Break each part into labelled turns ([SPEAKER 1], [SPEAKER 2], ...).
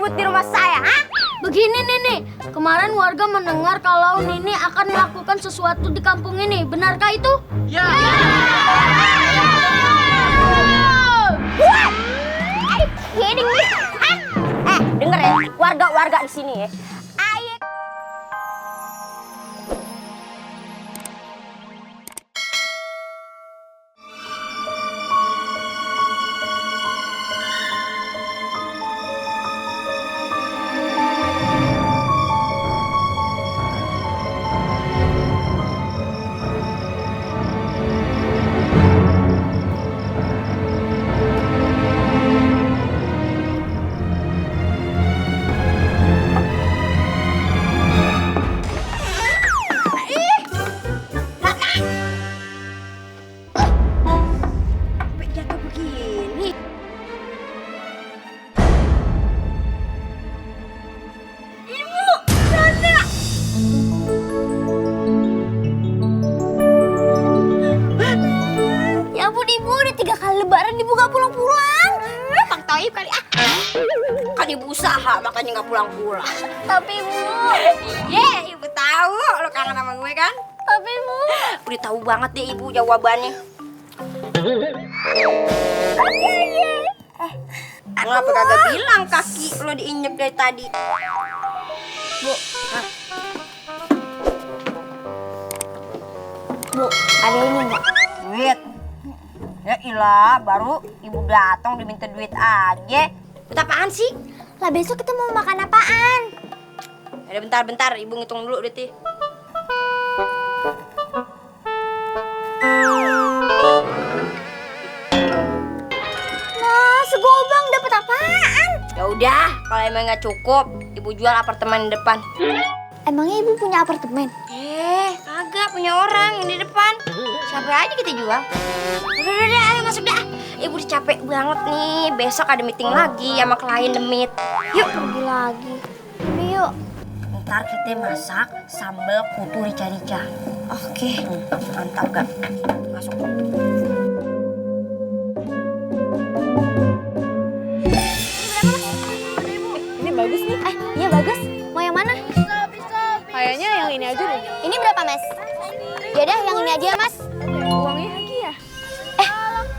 [SPEAKER 1] ribut di rumah saya, ha?
[SPEAKER 2] Begini Nini, kemarin warga mendengar kalau Nini akan melakukan sesuatu di kampung ini. Benarkah itu?
[SPEAKER 3] Ya.
[SPEAKER 1] What? Are you kidding me? Hah? Denger ya, warga-warga di sini ya. Ibu usaha makanya nggak pulang-pulang.
[SPEAKER 2] Tapi Bu.
[SPEAKER 1] Ibu tahu lo kangen sama gue kan?
[SPEAKER 2] Tapi Bu.
[SPEAKER 1] Udah tahu banget deh ibu jawabannya. Kenapa kagak bilang kaki lo diinjek dari tadi?
[SPEAKER 2] Bu. Bu, ada ini nggak?
[SPEAKER 1] Duit. Ya ilah, baru ibu datang diminta duit aja. Duit apaan sih?
[SPEAKER 2] Lah besok kita mau makan apaan?
[SPEAKER 1] Ada bentar, ibu ngitung dulu duitnya.
[SPEAKER 2] Nah, segobang dapat apaan?
[SPEAKER 1] Ya udah, kalau emang nggak cukup, ibu jual apartemen di depan.
[SPEAKER 2] Emangnya ibu punya apartemen?
[SPEAKER 1] Kagak punya orang yang di depan. Siapa aja kita jual. Udah, ayo masuk dah. Ibu udah capek banget nih. Besok ada meeting lagi sama klien demit. Yuk.
[SPEAKER 2] Pergi lagi. Yuk.
[SPEAKER 1] Ntar kita masak sambal putu rica-rica. Oke. Mantap gak? Masuk.
[SPEAKER 2] Ini bagus nih. Iya bagus. Mau yang mana?
[SPEAKER 4] Kayaknya yang ini aja deh.
[SPEAKER 2] Ini berapa, Mas? Yaudah, yang ini aja, Mas.
[SPEAKER 4] Uangnya lagi ya?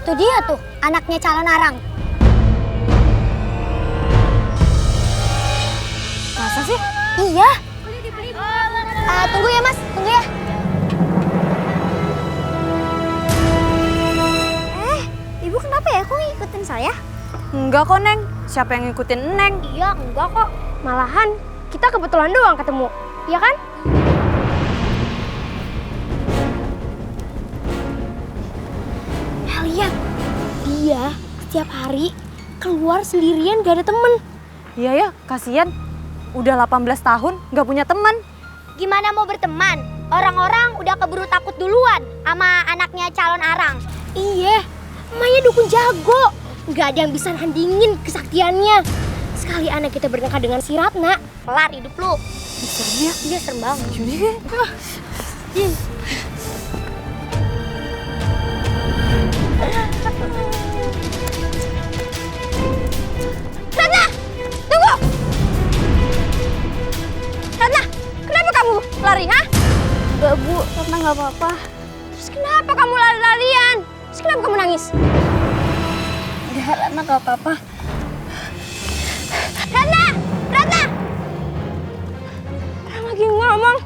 [SPEAKER 2] Tuh dia tuh, anaknya calon arang.
[SPEAKER 4] Masa sih?
[SPEAKER 2] Iya. Tunggu ya, Mas. Tunggu ya. Ibu kenapa ya? Kok ngikutin saya?
[SPEAKER 4] Enggak kok, Neng. Siapa yang ngikutin Neng?
[SPEAKER 2] Iya, enggak kok. Malahan, kita kebetulan doang ketemu. Iya kan? Lihat, dia setiap hari keluar sendirian gak ada temen.
[SPEAKER 4] Iya ya, kasihan. Udah 18 tahun nggak punya teman.
[SPEAKER 2] Gimana mau berteman? Orang-orang udah keburu takut duluan sama anaknya calon arang. Iya, emaknya dukun jago. Gak ada yang bisa nandingin kesaktiannya. Sekali anak kita bertengkar dengan si Ratna, kelar hidup lu.
[SPEAKER 4] Serem ya?
[SPEAKER 2] Iya, serem banget.
[SPEAKER 4] Jadi deh.
[SPEAKER 1] Ratna! Tunggu! Ratna! Kenapa kamu lari, ha?
[SPEAKER 2] Enggak, Bu. Ratna gak apa-apa.
[SPEAKER 1] Terus kenapa kamu lari-larian? Terus kenapa kamu nangis?
[SPEAKER 2] Udah, Ratna gak apa-apa.
[SPEAKER 1] Ratna! Ratna! Orang lagi ngomong.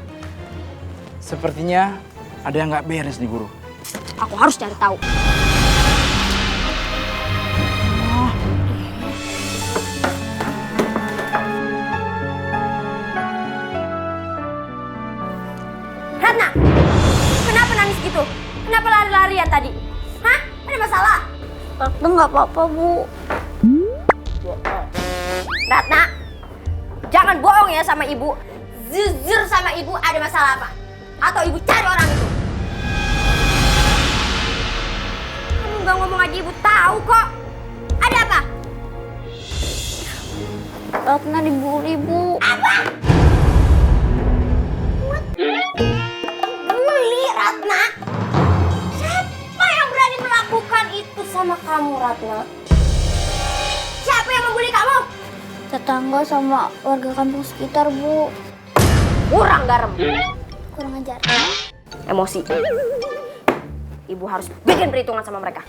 [SPEAKER 3] Sepertinya ada yang nggak beres nih, Guru.
[SPEAKER 1] Aku harus cari tahu. Ratna, kenapa nangis gitu? Kenapa lari-larian tadi? Hah? Ada masalah?
[SPEAKER 2] Ratna gak apa-apa, Bu.
[SPEAKER 1] Ratna, jangan bohong ya sama ibu. Jujur sama ibu, ada masalah apa? Atau ibu cari orang itu? Kamu nggak ngomong aja ibu tahu kok. Ada apa?
[SPEAKER 2] Ratna dibully, Bu.
[SPEAKER 1] Apa? Bully, Ratna? Siapa yang berani melakukan itu sama kamu, Ratna? Siapa yang membuli kamu?
[SPEAKER 2] Tetangga sama warga kampung sekitar, Bu.
[SPEAKER 1] Kurang garam.
[SPEAKER 2] Kurang ajar.
[SPEAKER 1] Emosi. Ibu harus bikin perhitungan sama mereka.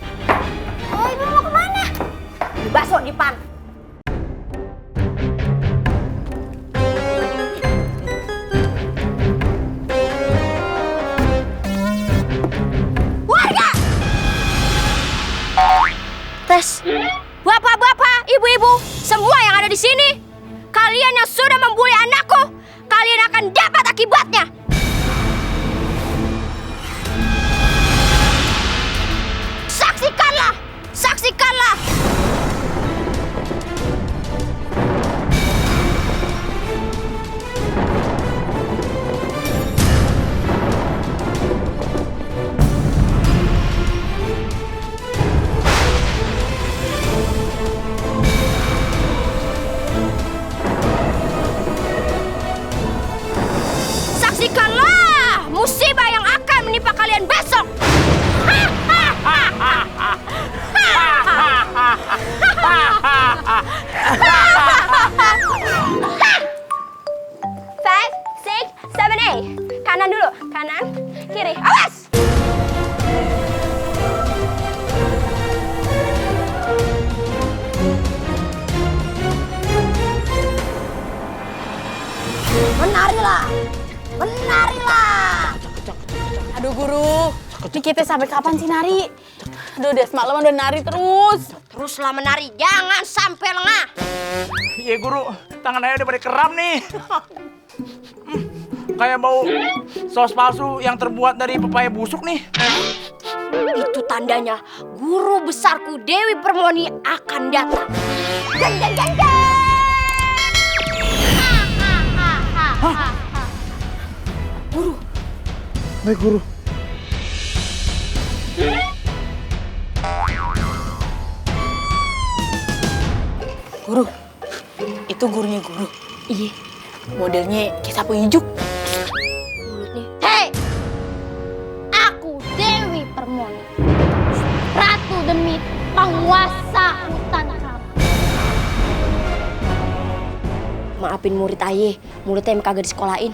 [SPEAKER 2] Oh, Ibu mau kemana?
[SPEAKER 1] Di bakso di pan. Warga! Tes. Bapak-bapak, ibu-ibu, semua yang ada di sini, kalian yang sudah membuli anakku, kalian akan dapat akibatnya. Saksikanlah! Saksikanlah! Saksikanlah musibah yang akan menimpa kalian besok. Five, six, seven, eight. Kanan dulu, kanan, kiri. Awas! Menarilah, menarilah.
[SPEAKER 5] Aduh guru, ini kita sampai kapan sih nari? Aduh udah semalaman udah nari terus.
[SPEAKER 1] Teruslah menari, jangan sampai lengah.
[SPEAKER 3] Iya guru, tangan saya udah pada kram nih. Kayak bau saus palsu yang terbuat dari pepaya busuk nih.
[SPEAKER 1] Itu tandanya guru besarku Dewi Permoni akan datang. Jeng jeng jeng jeng.
[SPEAKER 3] Baik guru.
[SPEAKER 5] Guru, itu gurunya guru.
[SPEAKER 1] Iya,
[SPEAKER 5] Modelnya kayak sapu ijuk.
[SPEAKER 1] mulutnya.
[SPEAKER 2] Hei! Aku Dewi Permoni. Ratu demi penguasa hutan kamu.
[SPEAKER 1] Maafin murid aye, mulutnya emang kagak disekolahin.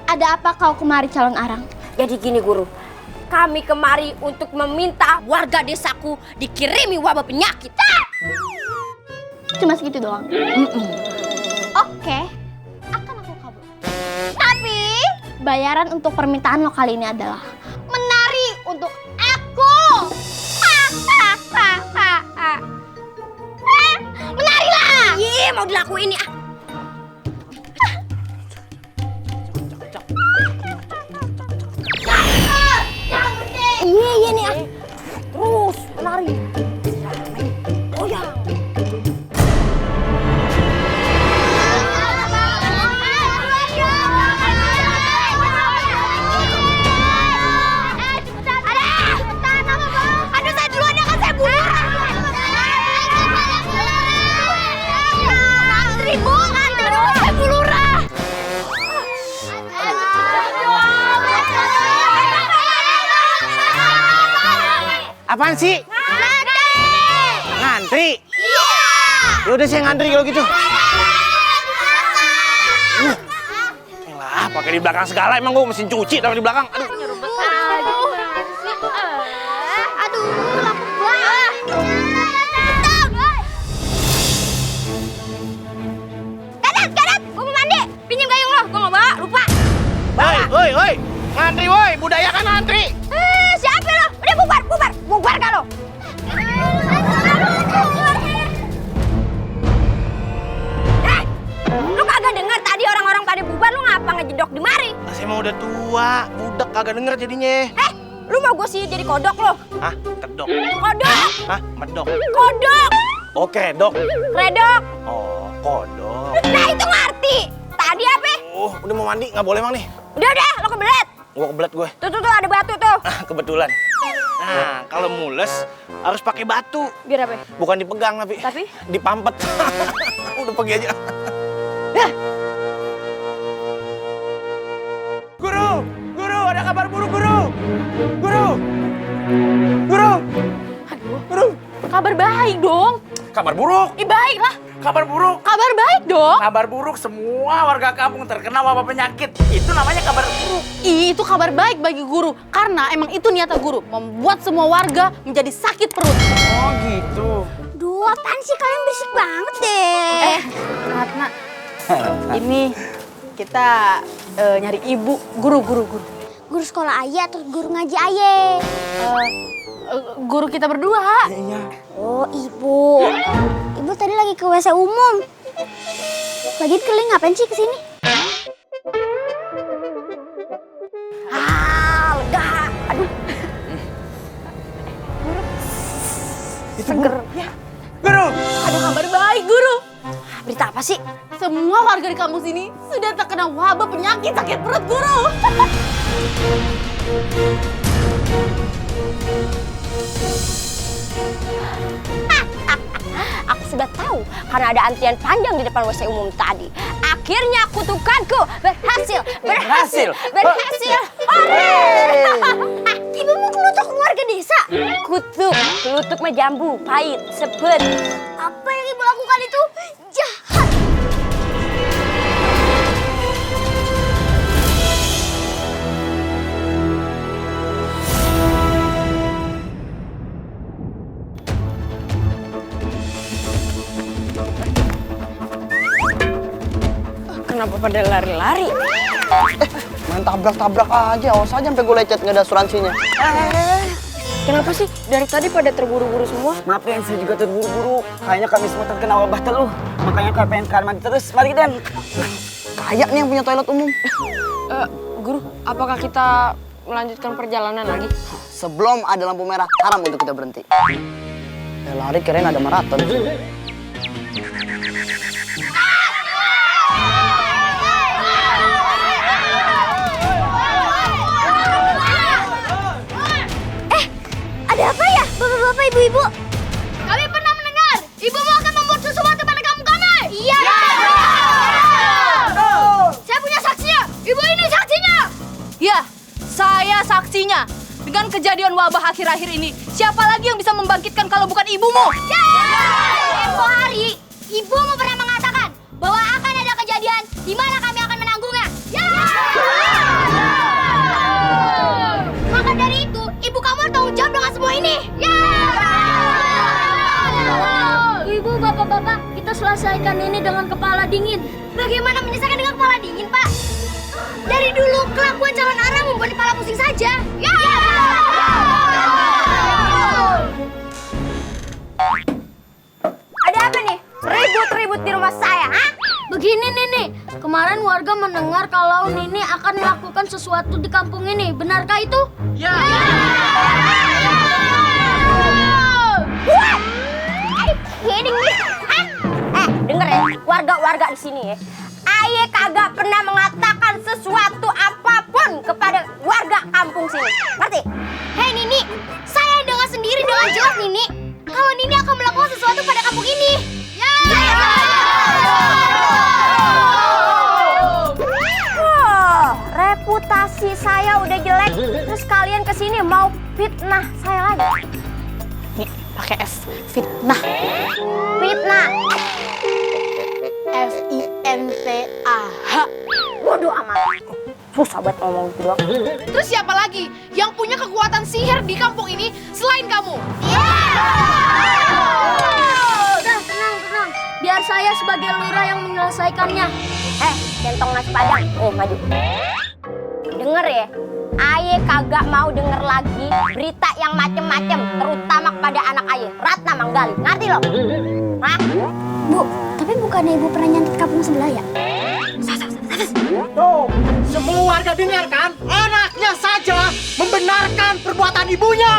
[SPEAKER 2] Ada apa kau kemari calon arang?
[SPEAKER 1] Jadi gini guru, kami kemari untuk meminta warga desaku dikirimi wabah penyakit.
[SPEAKER 2] Cuma segitu doang. Oke, akan aku kabul. Tapi bayaran untuk permintaan lo kali ini adalah menari untuk aku. Menarilah!
[SPEAKER 1] Iya, mau dilakuin ya. Iya nih ah. Terus menari. Goyang.
[SPEAKER 2] Aduh, saya duluan ya kan saya bunuh. Antri bu, antri dulu saya bulurah.
[SPEAKER 3] Apaan sih? Ngantri? Iya. Ya udah saya ngantri kalau gitu. Elah, pakai di belakang segala emang gua mesin cuci taruh di belakang. Aduh.
[SPEAKER 2] Aduh, lapar banget.
[SPEAKER 1] Kadat, gua mau mandi. Pinjam gayung lo, gua nggak bawa, lupa.
[SPEAKER 3] Woi. Ngantri woi, budaya kan ngantri.
[SPEAKER 1] Siapa lo? Udah bubar gak lo? Lu kagak denger tadi orang-orang pada bubar, lu ngapa ngejedok di mari?
[SPEAKER 3] Saya mah udah tua, budak kagak denger jadinya.
[SPEAKER 1] Lu mau gue sih jadi kodok lo?
[SPEAKER 3] Hah? Kedok?
[SPEAKER 1] Kodok!
[SPEAKER 3] Hah? Medok?
[SPEAKER 1] Kodok!
[SPEAKER 3] Oke, dok.
[SPEAKER 1] Kredok!
[SPEAKER 3] Oh, kodok.
[SPEAKER 1] Nah itu ngerti! Tadi apa?
[SPEAKER 3] Udah mau mandi, nggak boleh mang nih.
[SPEAKER 1] Udah, lo kebelet!
[SPEAKER 3] Gua kebelet gue.
[SPEAKER 1] Tuh, ada batu tuh!
[SPEAKER 3] Kebetulan. Nah, kalau mules harus pakai batu.
[SPEAKER 1] Biar apa?
[SPEAKER 3] Bukan dipegang tapi dipampet. Udah pergi aja. Guru, ada kabar buruk, Guru.
[SPEAKER 5] Kabar baik dong.
[SPEAKER 3] Kabar buruk.
[SPEAKER 5] Baik lah.
[SPEAKER 3] Kabar buruk.
[SPEAKER 5] Kabar baik dong.
[SPEAKER 3] Kabar buruk, semua warga kampung terkena wabah penyakit. Itu namanya kabar buruk.
[SPEAKER 5] Itu kabar baik bagi guru. Karena emang itu niatnya guru. Membuat semua warga menjadi sakit perut.
[SPEAKER 3] Oh gitu.
[SPEAKER 2] Duh, apaan sih kalian berisik banget deh.
[SPEAKER 5] Ratna, ini kita nyari ibu. Guru.
[SPEAKER 2] Guru sekolah ayah atau guru ngaji ayah?
[SPEAKER 5] Guru kita berdua.
[SPEAKER 3] Iya.
[SPEAKER 2] Oh, ibu. Ibu tadi lagi ke WC umum. Lagi kalian ngapain sih kesini?
[SPEAKER 1] Lega. Aduh.
[SPEAKER 5] Seger.
[SPEAKER 3] Guru.
[SPEAKER 5] Ada kabar baik, guru.
[SPEAKER 1] Berita apa sih?
[SPEAKER 5] Semua warga di kampus ini sudah terkena wabah penyakit sakit perut, guru.
[SPEAKER 1] Aku sudah tahu karena ada antrian panjang di depan WC umum tadi. Akhirnya kutukanku berhasil.
[SPEAKER 2] Ibu mau kelutuk warga desa?
[SPEAKER 1] Kelutuk mah jambu, pahit, sebet.
[SPEAKER 2] Apa yang ibu lakukan itu jahat.
[SPEAKER 1] Kenapa pada lari-lari?
[SPEAKER 6] Main tabrak-tabrak aja, awas aja sampai gue lecet nggak ada asuransinya.
[SPEAKER 1] Kenapa sih dari tadi pada terburu-buru semua?
[SPEAKER 6] Maaf ya, saya juga terburu-buru. Kayaknya kami semua terkena wabah teluh. Makanya kami pengen kamar mandi terus. Mari Den. Kayak nih yang punya toilet umum.
[SPEAKER 1] Guru, apakah kita melanjutkan perjalanan lagi?
[SPEAKER 6] Sebelum ada lampu merah, haram untuk kita berhenti. Lari kirain ada maraton.
[SPEAKER 2] Ada apa ya, bapak-bapak, ibu-ibu? Kami pernah mendengar ibumu akan membuat sesuatu pada kamu kami. Iya. Saya punya saksinya. Ibu ini saksinya.
[SPEAKER 5] Ya, saya saksinya. Dengan kejadian wabah akhir-akhir ini, siapa lagi yang bisa membangkitkan kalau bukan ibumu?
[SPEAKER 2] Tempo hari, ibumu pernah mengatakan bahwa akan ada kejadian di mana kami akan menanggungnya. Maka dari itu, ibu kamu bertanggung jawab dengan semua ini. Ibu, bapak-bapak, kita selesaikan ini dengan kepala dingin. Bagaimana menyelesaikan dengan kepala dingin, Pak? Dari dulu kelakuan calon arang membuat kepala pusing saja.
[SPEAKER 1] Ada apa nih? Ribut-ribut di rumah saya, hah?
[SPEAKER 2] Begini Nini, kemarin warga mendengar kalau Nini akan melakukan sesuatu di kampung ini. Benarkah itu?
[SPEAKER 3] Ya.
[SPEAKER 1] Kidding me? Hah? Denger ya, warga-warga di sini ya. Aye kagak pernah mengatakan sesuatu apapun kepada warga kampung sini. Ngerti?
[SPEAKER 2] Hei Nini, saya dengar sendiri dengan jelas Nini kalau Nini akan melakukan sesuatu pada kampung ini.
[SPEAKER 1] Reputasi saya udah jelek, terus kalian kesini mau fitnah saya lagi.
[SPEAKER 5] Nih, pakai S. Fitnah.
[SPEAKER 1] Fitnah.
[SPEAKER 5] FINTAH.
[SPEAKER 1] Bodoh amat. Susah banget ngomong gitu doang.
[SPEAKER 5] Terus siapa lagi yang punya kekuatan sihir di kampung ini selain kamu?
[SPEAKER 2] Udah, tenang. Biar saya sebagai lurah yang menyelesaikannya.
[SPEAKER 1] Centong nasi padang. Maju. Denger ya, Aye kagak mau denger lagi berita yang macem-macem, terutama kepada anak Aye, Ratna Manggali. Ngerti lo? Hah?
[SPEAKER 2] Bu, tapi bukannya ibu pernah nyantet kampung sebelah ya?
[SPEAKER 3] Tuh, semua warga dengar kan? Anaknya saja membenarkan perbuatan ibunya.